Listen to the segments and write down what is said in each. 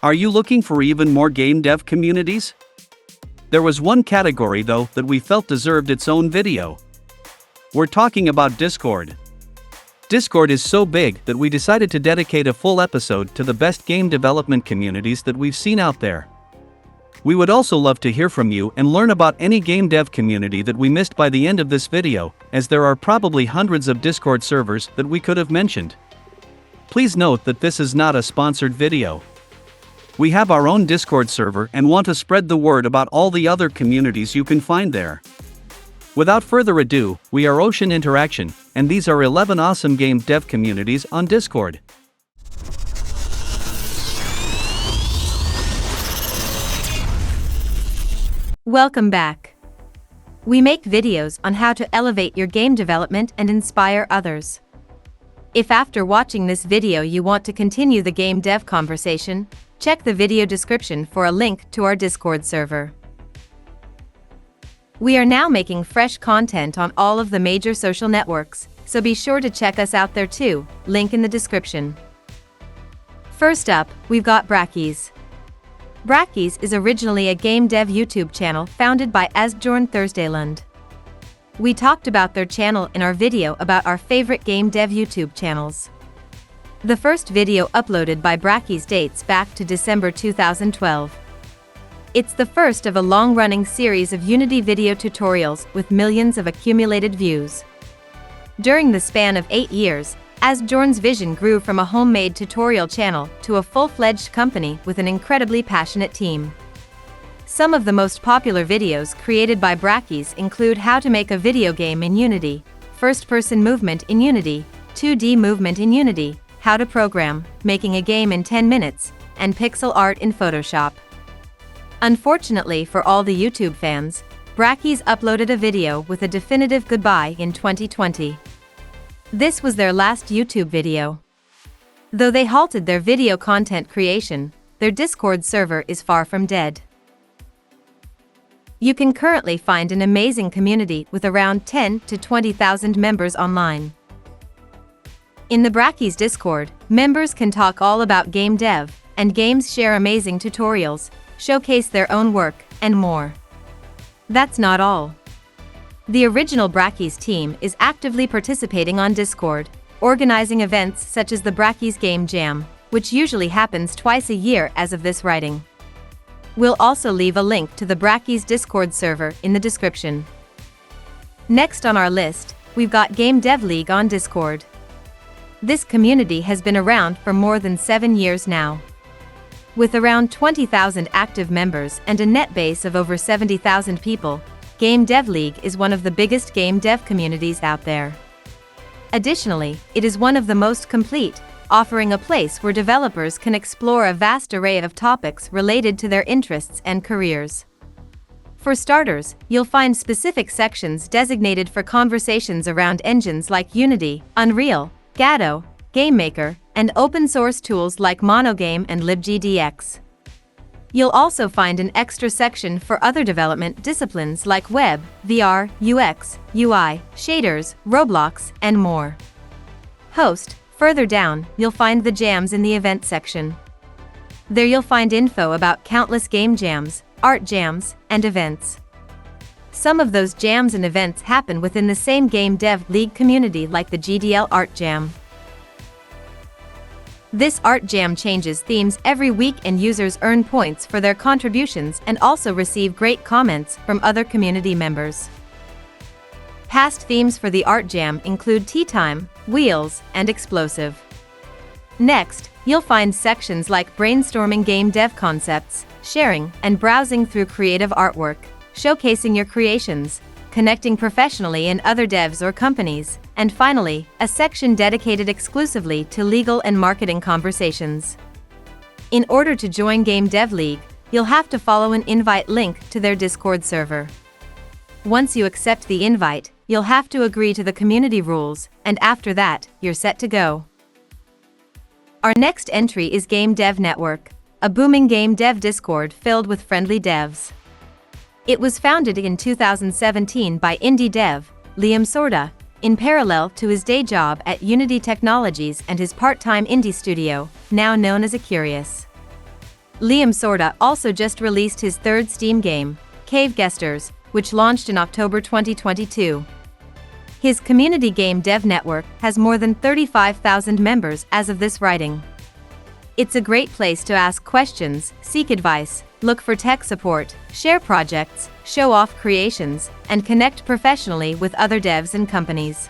Are you looking for even more game dev communities? There was one category though that we felt deserved its own video. We're talking about Discord. Discord is so big that we decided to dedicate a full episode to the best game development communities that we've seen out there. We would also love to hear from you and learn about any game dev community that we missed by the end of this video, as there are probably hundreds of Discord servers that we could have mentioned. Please note that this is not a sponsored video. We have our own Discord server and want to spread the word about all the other communities you can find there. Without further ado, we are Ocean Interaction, and these are 11 awesome game dev communities on Discord. Welcome back. We make videos on how to elevate your game development and inspire others. If after watching this video you want to continue the game dev conversation, check the video description for a link to our Discord server. We are now making fresh content on all of the major social networks, so be sure to check us out there too, link in the description. First up, we've got Brackies. Brackies is originally a game dev YouTube channel founded by Asbjorn Thursdayland. We talked about their channel in our video about our favorite game dev YouTube channels. The first video uploaded by Brackies dates back to December 2012. It's the first of a long-running series of Unity video tutorials with millions of accumulated views. During the span of 8 years, Asbjorn's vision grew from a homemade tutorial channel to a full-fledged company with an incredibly passionate team. Some of the most popular videos created by Brackies include how to make a video game in Unity, first-person movement in Unity, 2D movement in Unity, how to program, making a game in 10 minutes, and pixel art in Photoshop. Unfortunately for all the YouTube fans, Brackies uploaded a video with a definitive goodbye in 2020. This was their last YouTube video. Though they halted their video content creation, their Discord server is far from dead. You can currently find an amazing community with around 10 to 20,000 members online. In the Brackies Discord, members can talk all about game dev, and games share amazing tutorials, showcase their own work, and more. That's not all. The original Brackies team is actively participating on Discord, organizing events such as the Brackies Game Jam, which usually happens twice a year as of this writing. We'll also leave a link to the Brackies Discord server in the description. Next on our list, we've got Gamedev League on Discord. This community has been around for more than 7 years now. With around 20,000 active members and a net base of over 70,000 people, Gamedev League is one of the biggest game dev communities out there. Additionally, it is one of the most complete, offering a place where developers can explore a vast array of topics related to their interests and careers. For starters, you'll find specific sections designated for conversations around engines like Unity, Unreal, Godot, GameMaker, and open-source tools like Monogame and libgdx. You'll also find an extra section for other development disciplines like web, VR, UX, UI, shaders, Roblox, and more. Further down, you'll find the jams in the event section. There you'll find info about countless game jams, art jams, and events. Some of those jams and events happen within the same Game Dev League community like the GDL Art Jam. This art jam changes themes every week and users earn points for their contributions and also receive great comments from other community members. Past themes for the art jam include Tea Time, Wheels, and Explosive. Next, you'll find sections like brainstorming game dev concepts, sharing and browsing through creative artwork, showcasing your creations, connecting professionally in other devs or companies, and finally, a section dedicated exclusively to legal and marketing conversations. In order to join Gamedev League, you'll have to follow an invite link to their Discord server. Once you accept the invite, you'll have to agree to the community rules, and after that, you're set to go. Our next entry is Gamedev Network, a booming game dev Discord filled with friendly devs. It was founded in 2017 by Indi dev, Liam Sorda, in parallel to his day job at Unity Technologies and his part-time indie studio, now known as Acurious. Liam Sorda also just released his third Steam game, Gamedevnet, which launched in October 2022. His community Gamedev network has more than 35,000 members as of this writing. It's a great place to ask questions, seek advice, look for tech support, share projects, show off creations, and connect professionally with other devs and companies.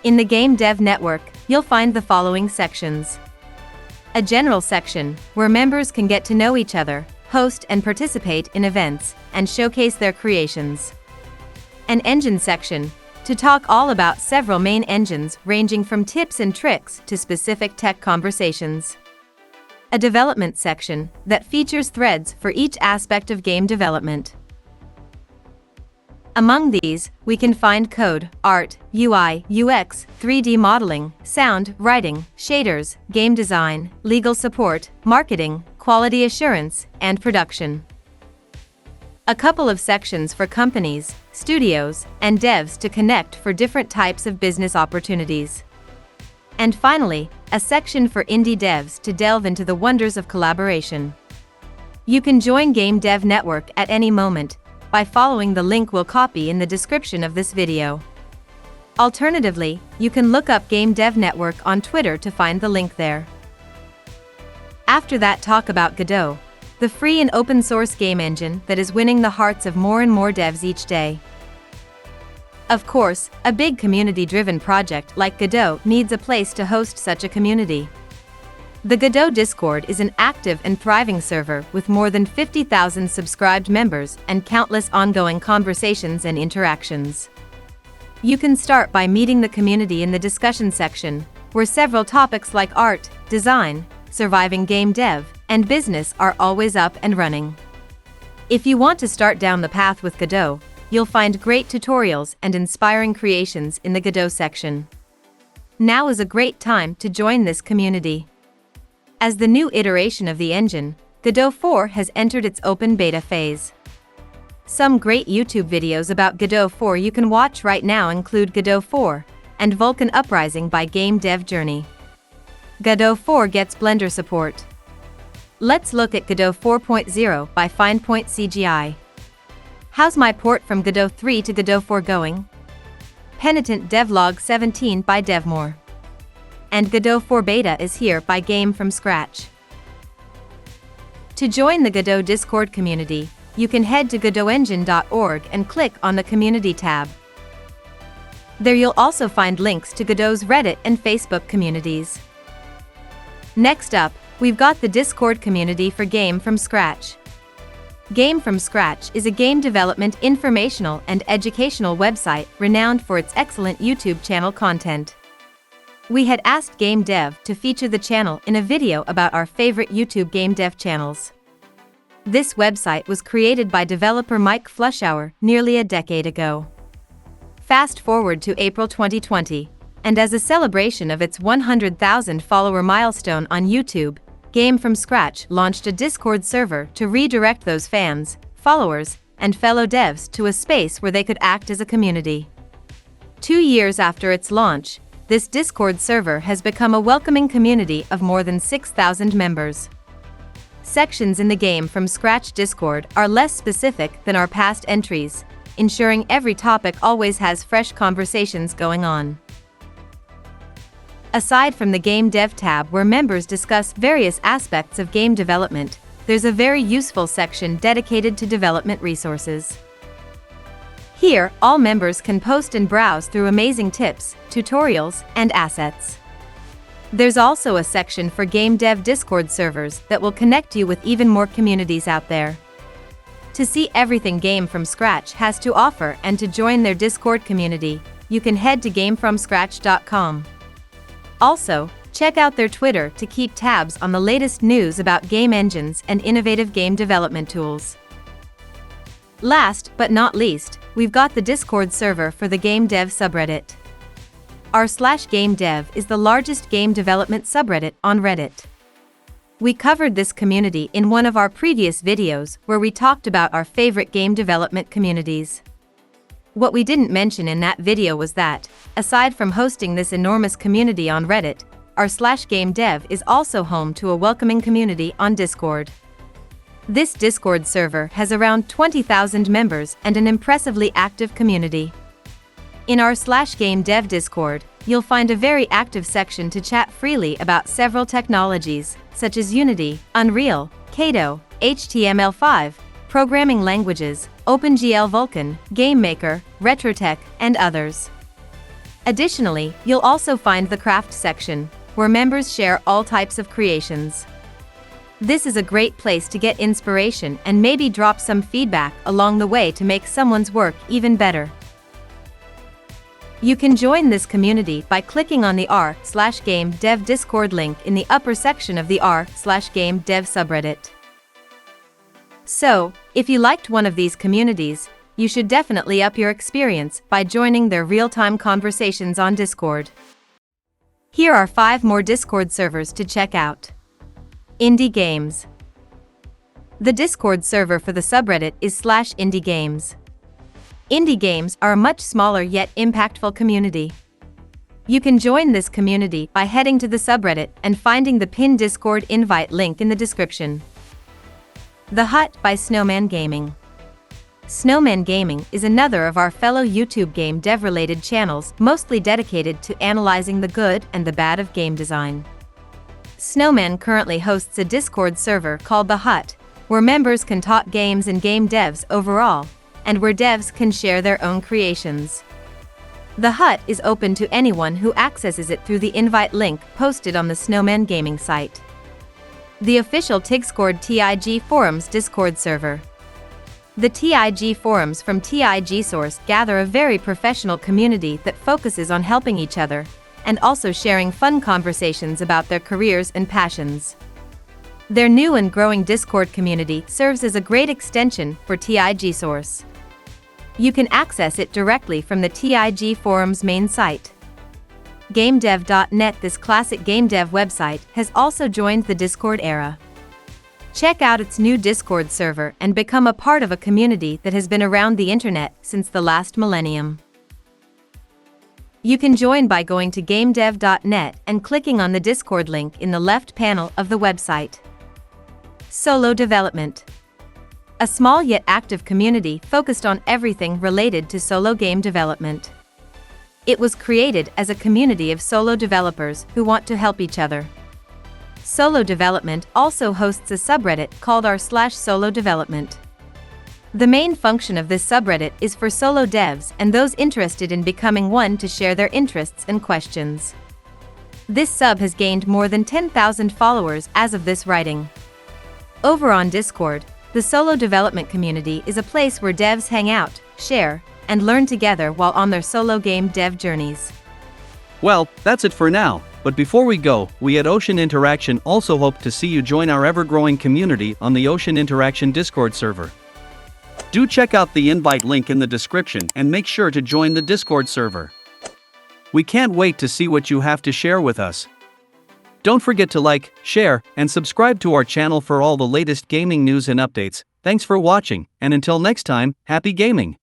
In the Gamedev network, you'll find the following sections. A general section, where members can get to know each other, host and participate in events, and showcase their creations. An engine section, to talk all about several main engines ranging from tips and tricks to specific tech conversations. A development section that features threads for each aspect of game development. Among these, we can find code, art, UI, UX, 3D modeling, sound, writing, shaders, game design, legal support, marketing, quality assurance, and production. A couple of sections for companies, studios, and devs to connect for different types of business opportunities. And finally, a section for indie devs to delve into the wonders of collaboration. You can join Gamedev Network at any moment by following the link we'll copy in the description of this video. Alternatively, you can look up Gamedev Network on Twitter to find the link there. After that, talk about Godot, the free and open source game engine that is winning the hearts of more and more devs each day. Of course, a big community-driven project like Godot needs a place to host such a community. The Godot Discord is an active and thriving server with more than 50,000 subscribed members and countless ongoing conversations and interactions. You can start by meeting the community in the discussion section, where several topics like art, design, surviving game dev, and business are always up and running. If you want to start down the path with Godot, you'll find great tutorials and inspiring creations in the Godot section. Now is a great time to join this community. As the new iteration of the engine, Godot 4 has entered its open beta phase. Some great YouTube videos about Godot 4 you can watch right now include Godot 4 and Vulkan Uprising by Gamedev Journey. Godot 4 gets Blender support. Let's look at Godot 4.0 by Finepoint CGI. How's my port from Godot 3 to Godot 4 going? Penitent Devlog 17 by Devmore. And Godot 4 Beta is here by Game from Scratch. To join the Godot Discord community, you can head to godotengine.org and click on the Community tab. There you'll also find links to Godot's Reddit and Facebook communities. Next up, we've got the Discord community for Game from Scratch. Game from Scratch is a game development informational and educational website renowned for its excellent YouTube channel content. We had asked Gamedev to feature the channel in a video about our favorite YouTube game dev channels. This website was created by developer Mike Flushauer nearly a decade ago. Fast forward to April 2020, and as a celebration of its 100,000 follower milestone on YouTube, Game from Scratch launched a Discord server to redirect those fans, followers, and fellow devs to a space where they could act as a community. 2 years after its launch, this Discord server has become a welcoming community of more than 6,000 members. Sections in the Game from Scratch Discord are less specific than our past entries, ensuring every topic always has fresh conversations going on. Aside from the Game Dev tab where members discuss various aspects of game development, there's a very useful section dedicated to development resources. Here, all members can post and browse through amazing tips, tutorials, and assets. There's also a section for Game Dev Discord servers that will connect you with even more communities out there. To see everything Game from Scratch has to offer and to join their Discord community, you can head to gamefromscratch.com. Also, check out their Twitter to keep tabs on the latest news about game engines and innovative game development tools. Last but not least, we've got the Discord server for the Gamedev subreddit. r/Gamedev is the largest game development subreddit on Reddit. We covered this community in one of our previous videos where we talked about our favorite game development communities. What we didn't mention in that video was that, aside from hosting this enormous community on Reddit, r/Gamedev is also home to a welcoming community on Discord. This Discord server has around 20,000 members and an impressively active community. In our /Gamedev Discord, you'll find a very active section to chat freely about several technologies, such as Unity, Unreal, Godot, HTML5, programming languages, OpenGL Vulkan, GameMaker, RetroTech, and others. Additionally, you'll also find the craft section, where members share all types of creations. This is a great place to get inspiration and maybe drop some feedback along the way to make someone's work even better. You can join this community by clicking on the r/Gamedev Discord link in the upper section of the r/Gamedev subreddit. So, if you liked one of these communities, you should definitely up your experience by joining their real-time conversations on Discord. Here are 5 more Discord servers to check out. Indi Games. The Discord server for the subreddit is /Indi Games. Indi Games are a much smaller yet impactful community. You can join this community by heading to the subreddit and finding the pinned Discord invite link in the description. The Hut by Snowman Gaming. Snowman Gaming is another of our fellow YouTube game dev-related channels mostly dedicated to analyzing the good and the bad of game design. Snowman currently hosts a Discord server called The Hut, where members can talk games and game devs overall, and where devs can share their own creations. The Hut is open to anyone who accesses it through the invite link posted on the Snowman Gaming site. The official TIGSCORD TIG Forums Discord server. The TIG Forums from TIGSCORD gather a very professional community that focuses on helping each other, and also sharing fun conversations about their careers and passions. Their new and growing Discord community serves as a great extension for TIGSCORD. You can access it directly from the TIG Forums main site. Gamedevnet. This classic game dev website has also joined the Discord era. Check out its new Discord server and become a part of a community that has been around the internet since the last millennium. You can join by going to Gamedevnet and clicking on the Discord link in the left panel of the website. Solo Development. A small yet active community focused on everything related to solo game development. It was created as a community of solo developers who want to help each other. Solo Development also hosts a subreddit called r/Solo Development. The main function of this subreddit is for solo devs and those interested in becoming one to share their interests and questions. This sub has gained more than 10,000 followers as of this writing. Over on Discord, the solo development community is a place where devs hang out, share, and learn together while on their solo game dev journeys. Well, that's it for now, but before we go, we at Ocean Interaction also hope to see you join our ever-growing community on the Ocean Interaction Discord server. Do check out the invite link in the description and make sure to join the Discord server. We can't wait to see what you have to share with us. Don't forget to like, share, and subscribe to our channel for all the latest gaming news and updates. Thanks for watching, and until next time, happy gaming!